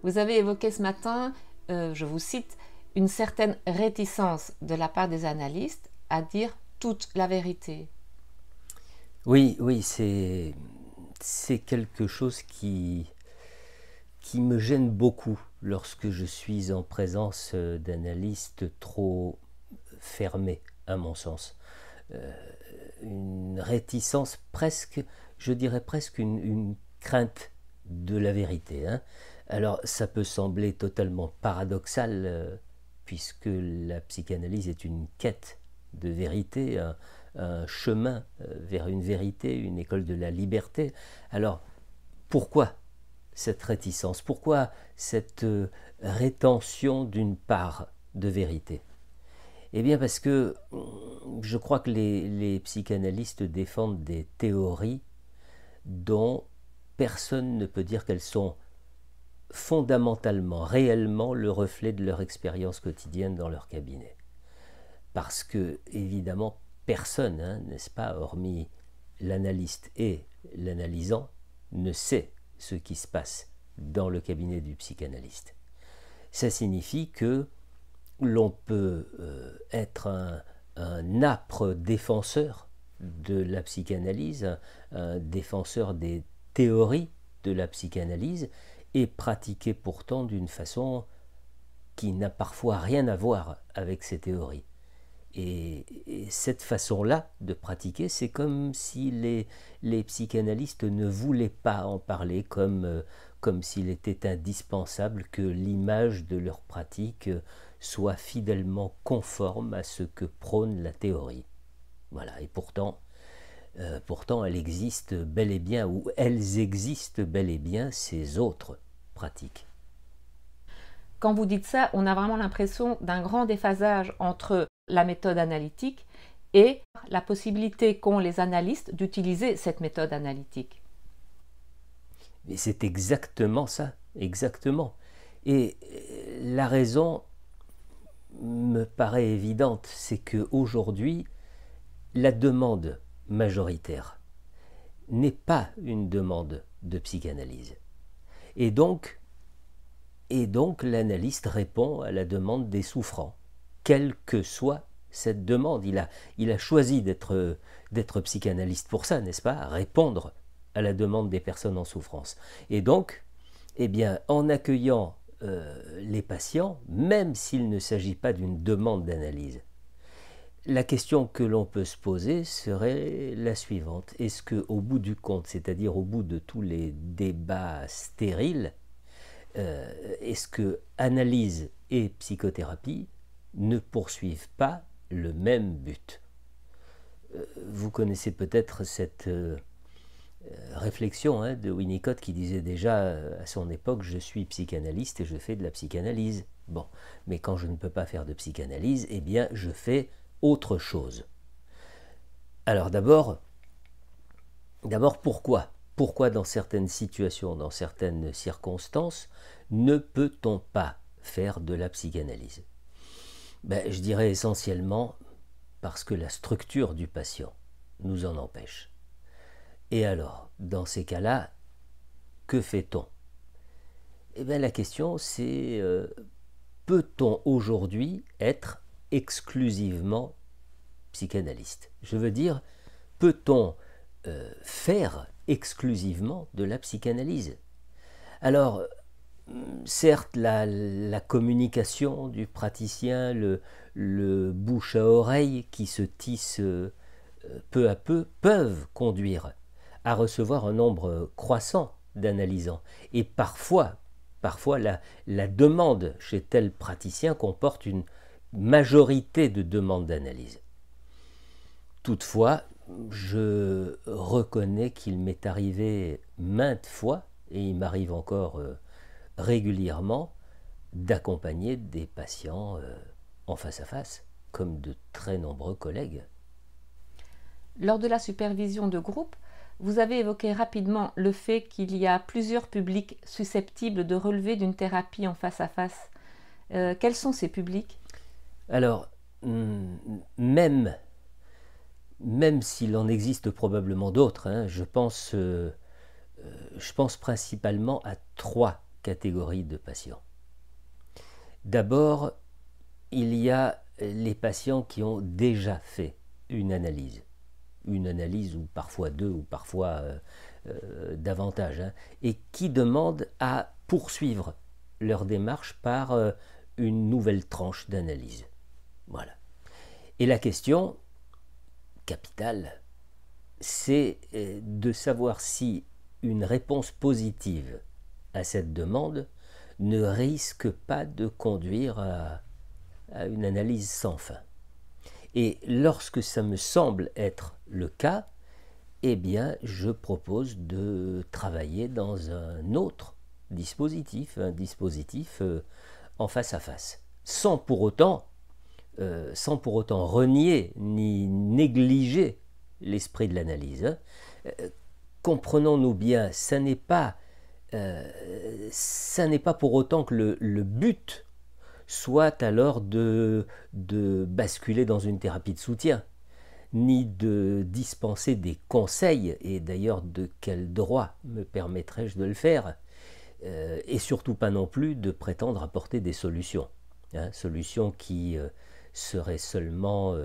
Vous avez évoqué ce matin, je vous cite, une certaine réticence de la part des analystes à dire toute la vérité. Oui, oui, c'est quelque chose qui me gêne beaucoup lorsque je suis en présence d'analystes trop fermés, à mon sens. Euh, une réticence presque, je dirais presque une crainte de la vérité, hein. Alors ça peut sembler totalement paradoxal, puisque la psychanalyse est une quête de vérité, un chemin vers une vérité, une école de la liberté. Alors pourquoi cette réticence? Pourquoi cette rétention d'une part de vérité? Eh bien parce que je crois que les psychanalystes défendent des théories dont personne ne peut dire qu'elles sont fondamentalement, réellement le reflet de leur expérience quotidienne dans leur cabinet. Parce que, évidemment, personne, hein, n'est-ce pas, hormis l'analyste et l'analysant, ne sait ce qui se passe dans le cabinet du psychanalyste. Ça signifie que l'on peut être un âpre défenseur de la psychanalyse, un défenseur des théories de la psychanalyse, et pratiquer pourtant d'une façon qui n'a parfois rien à voir avec ces théories. Et cette façon-là de pratiquer, c'est comme si les psychanalystes ne voulaient pas en parler, comme s'il était indispensable que l'image de leur pratique soit fidèlement conforme à ce que prône la théorie. Voilà, et pourtant elle existe bel et bien, ou elles existent bel et bien, ces autres pratiques. Quand vous dites ça, on a vraiment l'impression d'un grand déphasage entre la méthode analytique et la possibilité qu'ont les analystes d'utiliser cette méthode analytique. Mais c'est exactement ça, exactement. Et la raison me paraît évidente, c'est qu'aujourd'hui, la demande majoritaire n'est pas une demande de psychanalyse. Et donc, l'analyste répond à la demande des souffrants, quelle que soit cette demande. Il a choisi d'être psychanalyste pour ça, n'est-ce pas? Répondre à la demande des personnes en souffrance. Et donc, eh bien, en accueillant les patients, même s'il ne s'agit pas d'une demande d'analyse, la question que l'on peut se poser serait la suivante. Est-ce qu'au bout du compte, c'est-à-dire au bout de tous les débats stériles, est-ce que analyse et psychothérapie ne poursuivent pas le même but? Vous connaissez peut-être cette réflexion, hein, de Winnicott, qui disait déjà à son époque: je suis psychanalyste et je fais de la psychanalyse. Bon, mais quand je ne peux pas faire de psychanalyse, eh bien je fais autre chose. Alors d'abord, pourquoi? Pourquoi dans certaines situations, dans certaines circonstances, ne peut-on pas faire de la psychanalyse? Je dirais essentiellement parce que la structure du patient nous en empêche. Et alors, dans ces cas-là, que fait-on? Eh bien, la question, c'est peut-on aujourd'hui être exclusivement psychanalyste? Je veux dire, peut-on faire exclusivement de la psychanalyse? Alors, certes, la communication du praticien, le bouche à oreille qui se tisse peu à peu, peuvent conduire à recevoir un nombre croissant d'analysants. Et parfois la demande chez tel praticien comporte une majorité de demandes d'analyse. Toutefois, je reconnais qu'il m'est arrivé maintes fois, et il m'arrive encore régulièrement, d'accompagner des patients en face à face, comme de très nombreux collègues. Lors de la supervision de groupe, vous avez évoqué rapidement le fait qu'il y a plusieurs publics susceptibles de relever d'une thérapie en face à face. Quels sont ces publics? Alors, même, même s'il en existe probablement d'autres, hein, je pense principalement à trois catégories de patients. D'abord, il y a les patients qui ont déjà fait une analyse ou parfois deux ou parfois davantage, hein, et qui demandent à poursuivre leur démarche par une nouvelle tranche d'analyse. Voilà. Et la question capitale, c'est de savoir si une réponse positive à cette demande ne risque pas de conduire à une analyse sans fin. Et lorsque ça me semble être le cas, eh bien, je propose de travailler dans un autre dispositif, un dispositif en face à face, sans pour autant renier ni négliger l'esprit de l'analyse. Hein. Comprenons-nous bien, ça n'est pas pour autant que le but soit alors de basculer dans une thérapie de soutien, ni de dispenser des conseils, et d'ailleurs de quel droit me permettrais-je de le faire, et surtout pas non plus de prétendre apporter des solutions, hein, solutions qui seraient seulement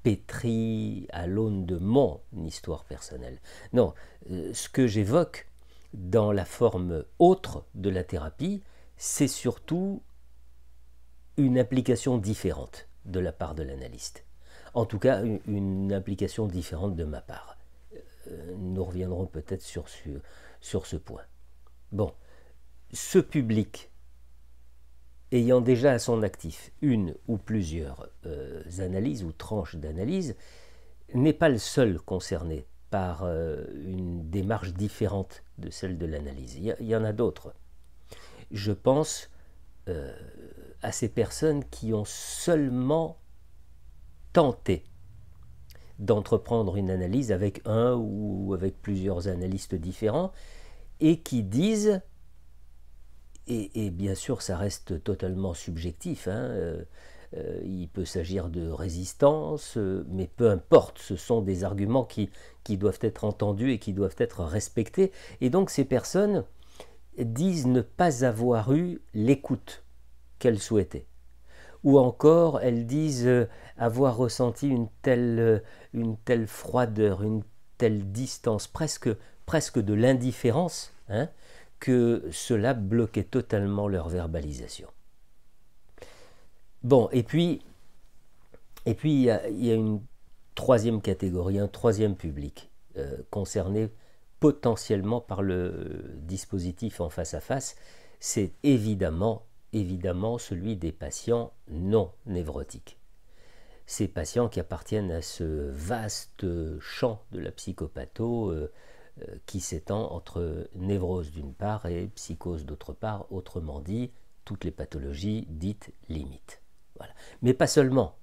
pétries à l'aune de mon histoire personnelle. Non, ce que j'évoque dans la forme autre de la thérapie, c'est surtout une application différente de la part de l'analyste. En tout cas, une application différente de ma part. Nous reviendrons peut-être sur ce point. Bon, ce public ayant déjà à son actif une ou plusieurs analyses ou tranches d'analyse n'est pas le seul concerné par une démarche différente de celle de l'analyse. Il y en a d'autres. Je pense à ces personnes qui ont seulement tenté d'entreprendre une analyse avec un ou avec plusieurs analystes différents et qui disent, et bien sûr ça reste totalement subjectif, hein, il peut s'agir de résistance, mais peu importe, ce sont des arguments qui doivent être entendus et qui doivent être respectés, et donc ces personnes disent ne pas avoir eu l'écoute qu'elles souhaitaient. Ou encore, elles disent avoir ressenti une telle froideur, une telle distance, presque de l'indifférence, hein, que cela bloquait totalement leur verbalisation. Bon, et puis il y a une troisième catégorie, un troisième public concerné potentiellement par le dispositif en face à face, c'est évidemment celui des patients non névrotiques. Ces patients qui appartiennent à ce vaste champ de la psychopatho qui s'étend entre névrose d'une part et psychose d'autre part, autrement dit, toutes les pathologies dites limites. Voilà. Mais pas seulement.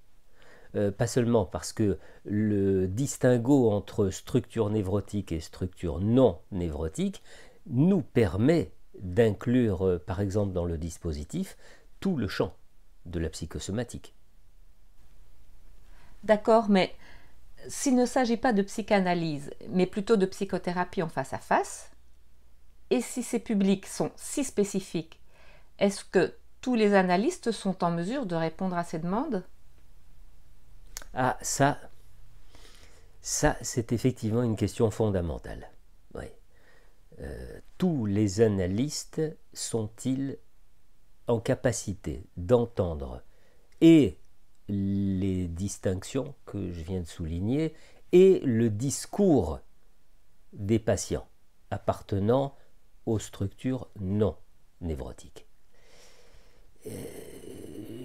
Pas seulement parce que le distinguo entre structure névrotique et structure non névrotique nous permet d'inclure, par exemple, dans le dispositif, tout le champ de la psychosomatique. D'accord, mais s'il ne s'agit pas de psychanalyse, mais plutôt de psychothérapie en face à face, et si ces publics sont si spécifiques, est-ce que tous les analystes sont en mesure de répondre à ces demandes ? Ah, ça c'est effectivement une question fondamentale. Oui. Tous les analystes sont-ils en capacité d'entendre et les distinctions que je viens de souligner et le discours des patients appartenant aux structures non névrotiques?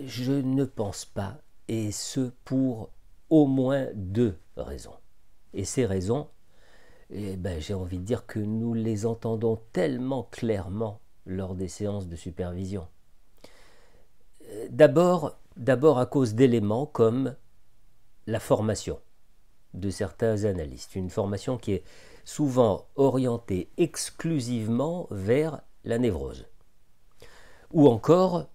Je ne pense pas, et ce pour au moins deux raisons. Et ces raisons, j'ai envie de dire que nous les entendons tellement clairement lors des séances de supervision. D'abord à cause d'éléments comme la formation de certains analystes, une formation qui est souvent orientée exclusivement vers la névrose. Ou encore,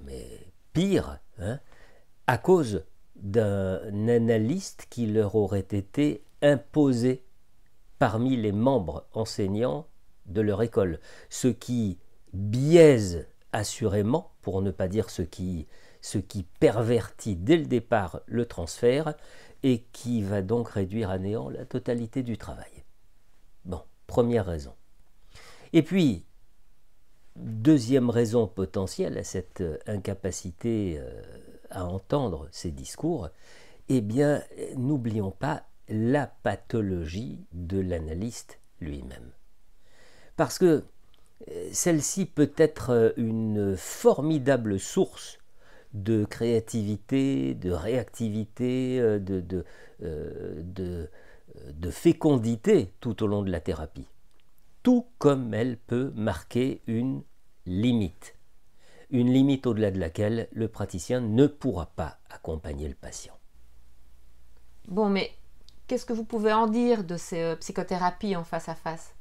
mais pire, hein, à cause d'un analyste qui leur aurait été imposé parmi les membres enseignants de leur école, ce qui biaise assurément, pour ne pas dire ce qui pervertit dès le départ le transfert et qui va donc réduire à néant la totalité du travail. Bon, première raison. Et puis, deuxième raison potentielle à cette incapacité à entendre ces discours, eh bien, n'oublions pas la pathologie de l'analyste lui-même. Parce que celle-ci peut être une formidable source de créativité, de réactivité, de fécondité tout au long de la thérapie. Tout comme elle peut marquer une limite au-delà de laquelle le praticien ne pourra pas accompagner le patient. Bon, mais qu'est-ce que vous pouvez en dire de ces psychothérapies en face à face ?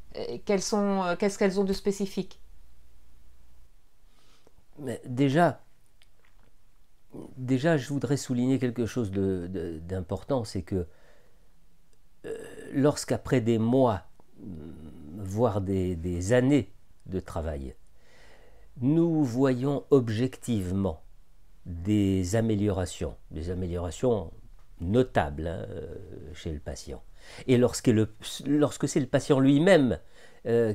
Qu'est-ce qu'elles ont de spécifique ? Mais déjà, je voudrais souligner quelque chose d'important, c'est que lorsqu'après des mois, voire des années de travail, nous voyons objectivement des améliorations notables chez le patient. Et lorsque c'est le patient lui-même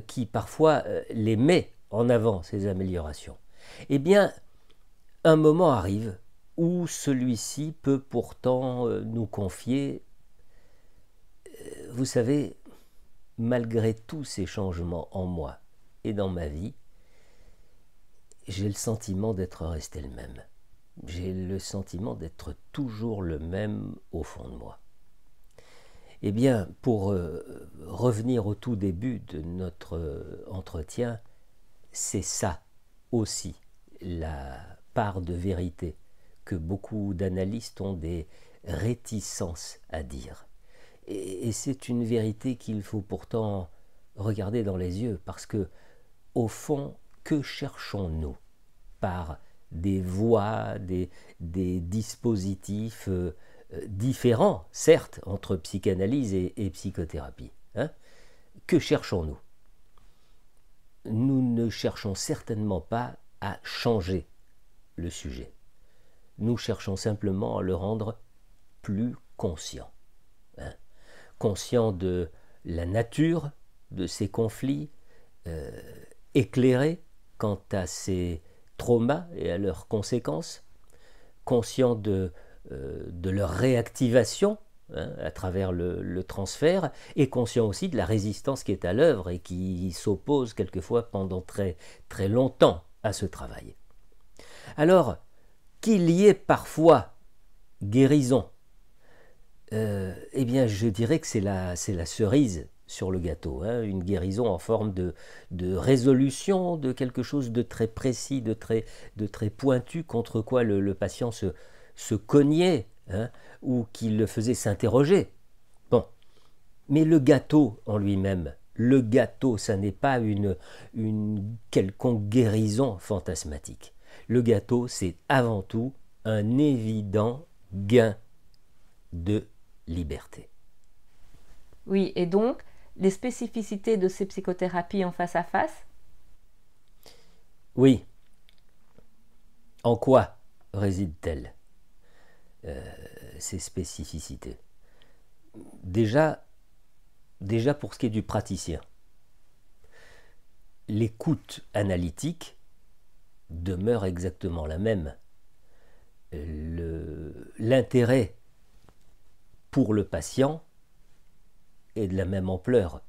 qui parfois les met en avant, ces améliorations, eh bien, un moment arrive où celui-ci peut pourtant nous confier, vous savez, malgré tous ces changements en moi et dans ma vie, j'ai le sentiment d'être resté le même. J'ai le sentiment d'être toujours le même au fond de moi. Eh bien, pour revenir au tout début de notre entretien, c'est ça aussi la part de vérité que beaucoup d'analystes ont des réticences à dire. Et c'est une vérité qu'il faut pourtant regarder dans les yeux, parce que, au fond, que cherchons-nous par des voies, des dispositifs différents, certes, entre psychanalyse et psychothérapie, hein ? Que cherchons-nous ? Nous ne cherchons certainement pas à changer le sujet. Nous cherchons simplement à le rendre plus conscient. Hein ? Conscient de la nature de ces conflits, éclairé quant à ces traumas et à leurs conséquences, conscient de leur réactivation à travers le transfert, et conscient aussi de la résistance qui est à l'œuvre et qui s'oppose quelquefois pendant très, très longtemps à ce travail. Alors, qu'il y ait parfois guérison, eh bien je dirais que c'est la cerise sur le gâteau, hein, une guérison en forme de résolution de quelque chose de très précis, de très pointu, contre quoi le patient se cognait, hein, ou qui le faisait s'interroger. Bon, mais le gâteau en lui-même, le gâteau, ça n'est pas une quelconque guérison fantasmatique. Le gâteau, c'est avant tout un évident gain de liberté. Oui, et donc, les spécificités de ces psychothérapies en face à face ? Oui. En quoi résident-elles, ces spécificités ? Déjà pour ce qui est du praticien, l'écoute analytique demeure exactement la même. L'intérêt pour le patient est de la même ampleur.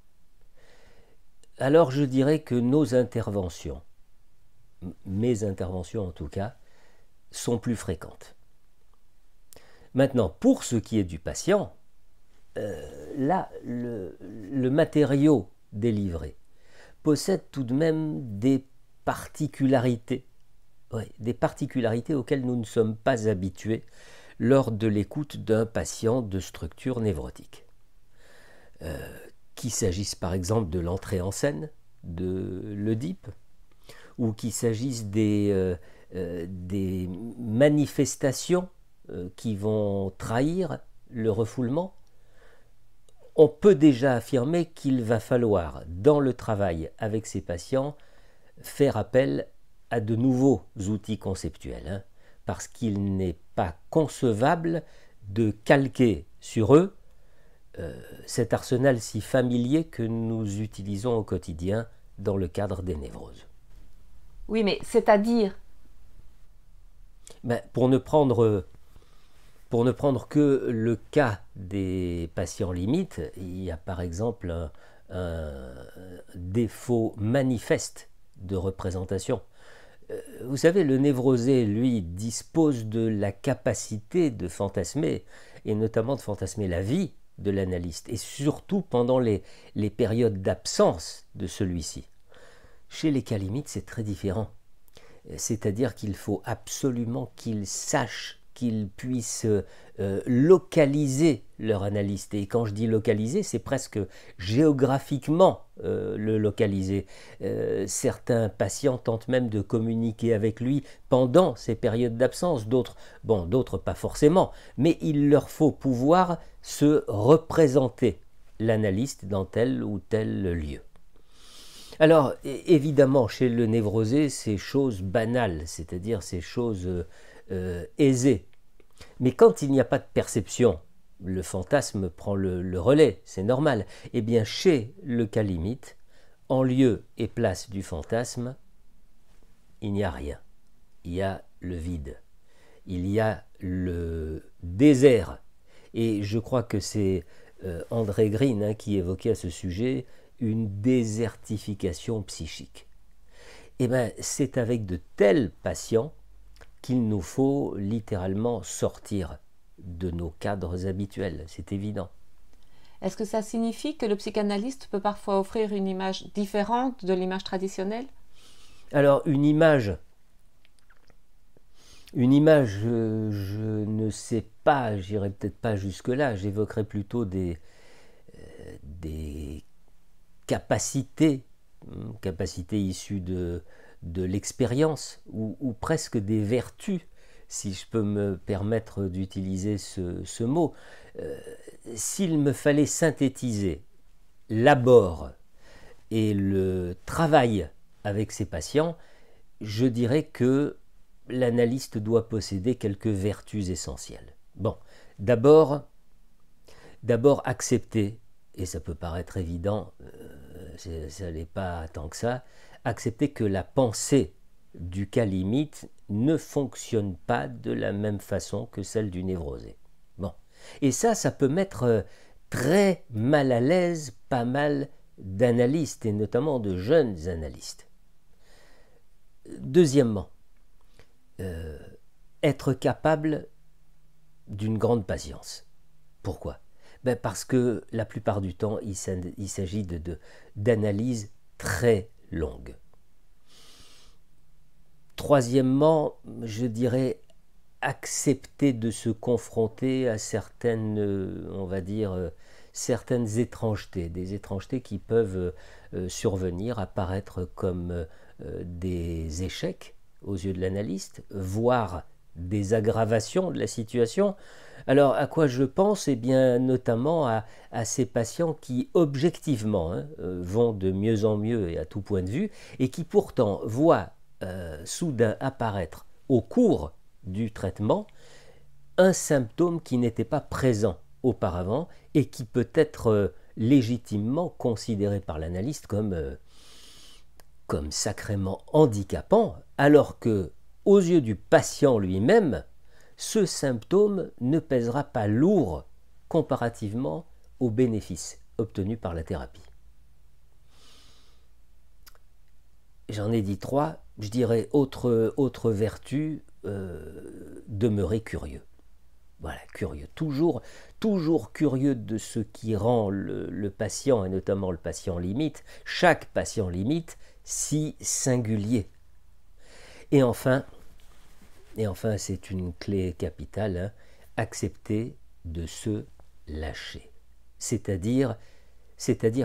Alors je dirais que nos interventions, mes interventions en tout cas, sont plus fréquentes. Maintenant, pour ce qui est du patient, là, le matériau délivré possède tout de même des particularités auxquelles nous ne sommes pas habitués lors de l'écoute d'un patient de structure névrotique. Qu'il s'agisse par exemple de l'entrée en scène de l'Oedipe, ou qu'il s'agisse des manifestations qui vont trahir le refoulement, on peut déjà affirmer qu'il va falloir, dans le travail avec ces patients, faire appel à de nouveaux outils conceptuels, hein, parce qu'il n'est pas concevable de calquer sur eux cet arsenal si familier que nous utilisons au quotidien dans le cadre des névroses. Oui, mais c'est-à-dire? Ben, pour ne prendre que le cas des patients limites, il y a par exemple un défaut manifeste de représentation. Vous savez, le névrosé, lui, dispose de la capacité de fantasmer, et notamment de fantasmer la vie de l'analyste, et surtout pendant les périodes d'absence de celui-ci. Chez les cas limites, c'est très différent. C'est-à-dire qu'il faut absolument qu'ils sachent, qu'ils puissent localiser leur analyste. Et quand je dis localiser, c'est presque géographiquement le localiser. Certains patients tentent même de communiquer avec lui pendant ces périodes d'absence, d'autres pas forcément, mais il leur faut pouvoir se représenter l'analyste dans tel ou tel lieu. Alors, évidemment, chez le névrosé, c'est choses banales, c'est-à-dire ces choses aisées. Mais quand il n'y a pas de perception, le fantasme prend le relais, c'est normal. Eh bien, chez le cas limite, en lieu et place du fantasme, il n'y a rien. Il y a le vide. Il y a le désert. Et je crois que c'est André Green qui évoquait à ce sujet une désertification psychique. Eh bien, c'est avec de tels patients qu'il nous faut littéralement sortir de nos cadres habituels, c'est évident. Est-ce que ça signifie que le psychanalyste peut parfois offrir une image différente de l'image traditionnelle? Alors, une image, je ne sais pas, j'irai peut-être pas jusque-là, j'évoquerai plutôt des capacités issues de l'expérience ou presque des vertus, si je peux me permettre d'utiliser ce mot. S'il me fallait synthétiser l'abord et le travail avec ces patients, je dirais que l'analyste doit posséder quelques vertus essentielles. Bon, d'abord accepter, et ça peut paraître évident, ça n'est pas tant que ça, accepter que la pensée du cas limite ne fonctionne pas de la même façon que celle du névrosé. Bon. Et ça peut mettre très mal à l'aise pas mal d'analystes, et notamment de jeunes analystes. Deuxièmement, être capable d'une grande patience. Pourquoi ? Parce que la plupart du temps, il s'agit d'analyses très longues. Troisièmement, je dirais accepter de se confronter à certaines, certaines étrangetés, des étrangetés qui peuvent survenir, apparaître comme des échecs aux yeux de l'analyste, voire des aggravations de la situation. Alors, à quoi je pense ? Eh bien, notamment à ces patients qui, objectivement, vont de mieux en mieux et à tout point de vue, et qui pourtant voient soudain apparaître au cours du traitement un symptôme qui n'était pas présent auparavant et qui peut être légitimement considéré par l'analyste comme sacrément handicapant, alors que, aux yeux du patient lui-même, ce symptôme ne pèsera pas lourd comparativement aux bénéfices obtenus par la thérapie. J'en ai dit 3, je dirais autre vertu, demeurer curieux. Voilà, curieux, toujours curieux de ce qui rend le patient, et notamment le patient limite, chaque patient limite, si singulier. Et enfin, c'est une clé capitale, accepter de se lâcher. C'est-à-dire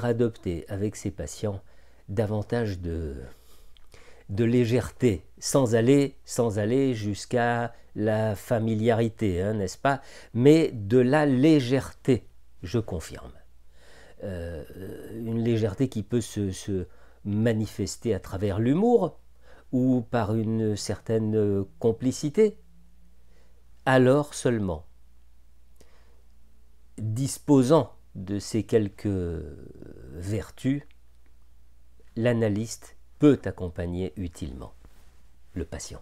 adopter avec ces patients davantage de légèreté, sans aller jusqu'à la familiarité, n'est-ce pas ? Mais de la légèreté, je confirme. Une légèreté qui peut manifestée à travers l'humour ou par une certaine complicité, alors seulement, disposant de ces quelques vertus, l'analyste peut accompagner utilement le patient.